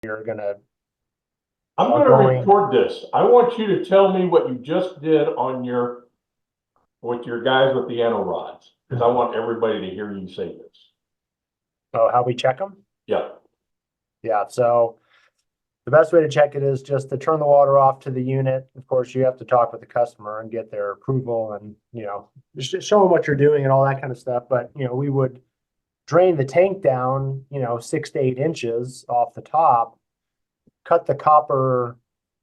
you're gonna I'm are going to going. record this. I want you to tell me what you just did on with your guys with the anno rods, because I want everybody to hear you say this. Oh, how we check them? Yeah. Yeah. So the best way to check it is just to turn the water off to the unit. Of course, you have to talk with the customer and get their approval, and just show them what you're doing and all that kind of stuff. But we would drain the tank down, 6 to 8 inches off the top, cut the copper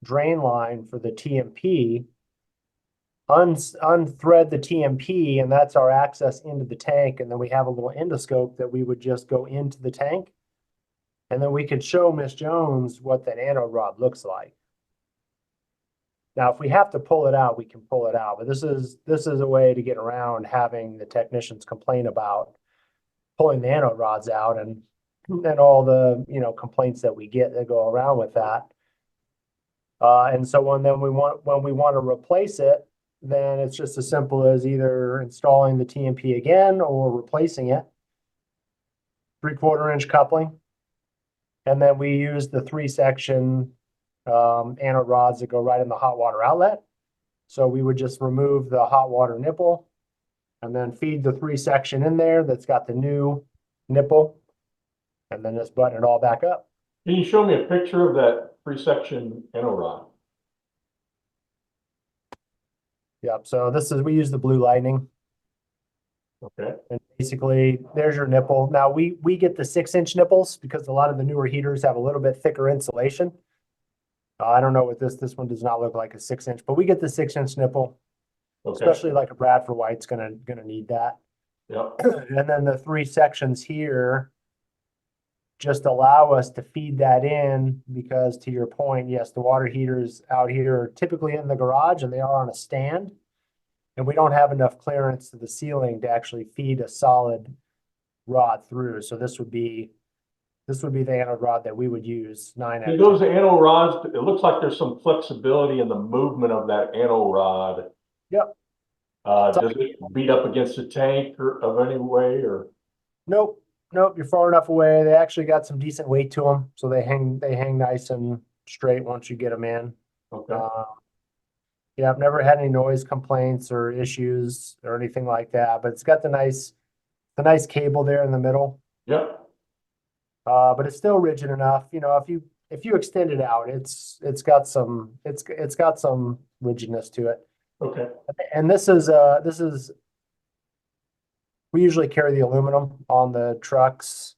drain line for the TMP, unthread the TMP, and that's our access into the tank. And then we have a little endoscope that we would just go into the tank. And then we could show Miss Jones what that anode rod looks like. Now, if we have to pull it out, we can pull it out. But this is a way to get around having the technicians complain about pulling the anode rods out and all the complaints that we get that go around with that. And so when we want to replace it, then it's just as simple as either installing the TMP again or replacing it. 3/4 inch coupling. And then we use the 3-section anode rods that go right in the hot water outlet. So we would just remove the hot water nipple and then feed the 3-section in there that's got the new nipple, and then just button it all back up. Can you show me a picture of that 3-section anno rod? Yep. So we use the Blue Lightning. Okay. And basically, there's your nipple. Now we get the 6-inch nipples because a lot of the newer heaters have a little bit thicker insulation. I don't know what this one does not look like a 6-inch, but we get the 6-inch nipple, Okay. especially like a Bradford White's gonna need that. Yep. And then the 3 sections here just allow us to feed that in because, to your point, yes, the water heaters out here are typically in the garage and they are on a stand. And we don't have enough clearance to the ceiling to actually feed a solid rod through. So this would be the anode rod that we would use 9 out And of 10. those anno rods, it looks like there's some flexibility in the movement of that anno rod. Yep. Does it beat up against the tank or of any way, or? Nope. Nope. You're far enough away. They actually got some decent weight to them, so they hang nice and straight once you get them in. Okay. Yeah, I've never had any noise complaints or issues or anything like that, but it's got the nice cable there in the middle. Yep. But it's still rigid enough. If you extend it out, it's got some rigidness to it. Okay. And this is we usually carry the aluminum on the trucks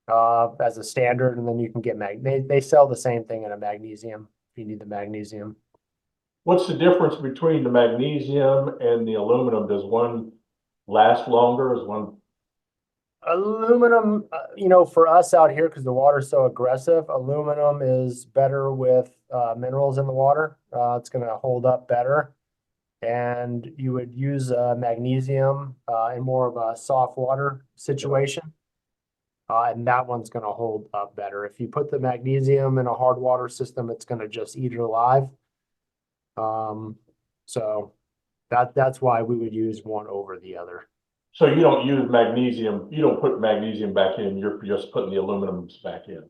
as a standard, and then you can get they sell the same thing in a magnesium if you need the magnesium. What's the difference between the magnesium and the aluminum? Does one last longer? Is one? Aluminum, for us out here, because the water's so aggressive, aluminum is better with minerals in the water. It's going to hold up better. And you would use magnesium in more of a soft water situation. And that one's going to hold up better. If you put the magnesium in a hard water system, it's going to just eat it alive. So that's why we would use one over the other. So you don't use magnesium, you don't put magnesium back in, you're just putting the aluminums back in.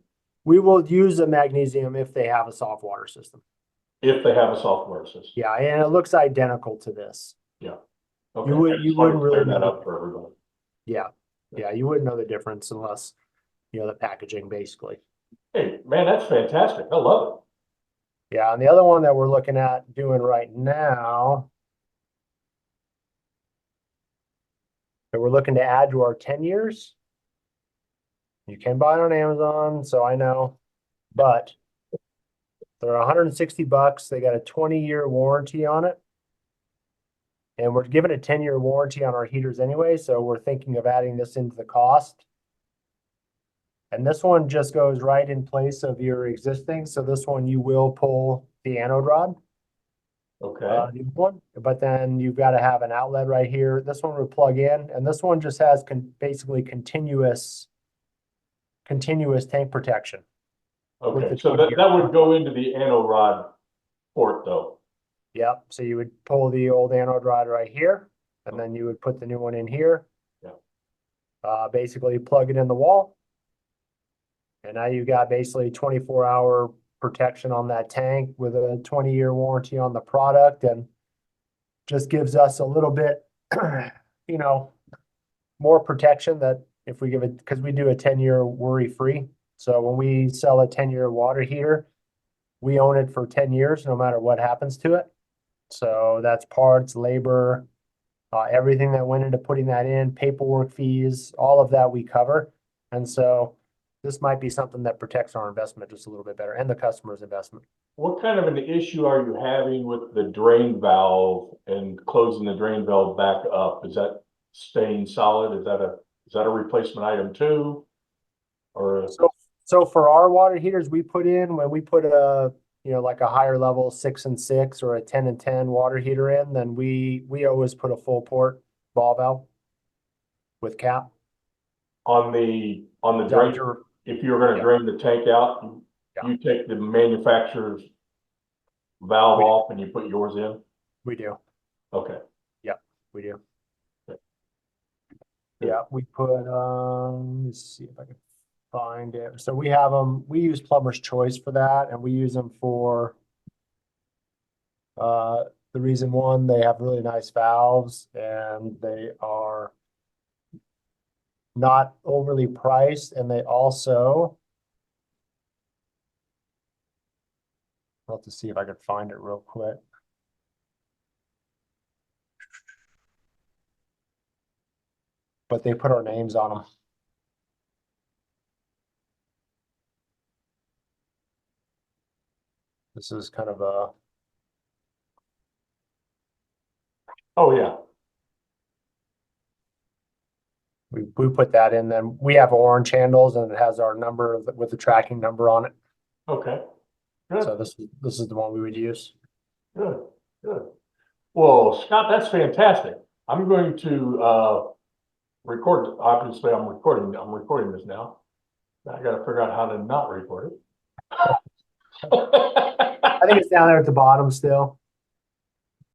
We will use a magnesium if they have a soft water system. If they have a software system. Yeah, and it looks identical to this. Yeah. Okay. You wouldn't really clear that know. up for everybody. Yeah. Yeah, you wouldn't know the difference unless, the packaging basically. Hey, man, that's fantastic. I love it. Yeah, and the other one that we're looking at doing right now that we're looking to add to our 10 years. You can buy it on Amazon, so I know, but they're $160. They got a 20-year warranty on it. And we're giving a 10-year warranty on our heaters anyway, so we're thinking of adding this into the cost. And this one just goes right in place of your existing. So this one you will pull the anode rod. Okay. New one, but then you've got to have an outlet right here. This one would plug in, and this one just has basically continuous tank protection. Okay, so that would go into the anode rod port though. Yep. So you would pull the old anode rod right here, and then you would put the new one in here. Yeah. Basically plug it in the wall. And now you got basically 24-hour protection on that tank with a 20-year warranty on the product, and just gives us a little bit, you know, more protection that if we give it, because we do a 10-year worry-free. So when we sell a 10-year water heater, we own it for 10 years, no matter what happens to it. So that's parts, labor, everything that went into putting that in, paperwork fees, all of that we cover. And so this might be something that protects our investment just a little bit better and the customer's investment. What kind of an issue are you having with the drain valve and closing the drain valve back up? Is that staying solid? Is that a replacement item too? Or, So for our water heaters, we put in, when we put a, like a higher level 6 and 6 or a 10 and 10 water heater in, then we always put a full port ball valve with cap. on the Down drain, to- if you were gonna Yeah. drain the tank out, Yeah. you take the manufacturer's valve We- off and you put yours in? We do. Okay. We do. Good. Yeah, we put, let's see if I can find it. So we have them, we use Plumber's Choice for that, and we use them for the reason, one, they have really nice valves and they are not overly priced, and they also, I'll have to see if I can find it real quick. But they put our names on them. This is kind of a, Oh, yeah. we put that in, then we have orange handles and it has our number with the tracking number on it. Okay. So Good, this is the one we would use. good, good. Well, Scott, that's fantastic. I'm going to record, obviously I'm recording this now. I gotta figure out how to not record it. I think it's down there at the bottom still.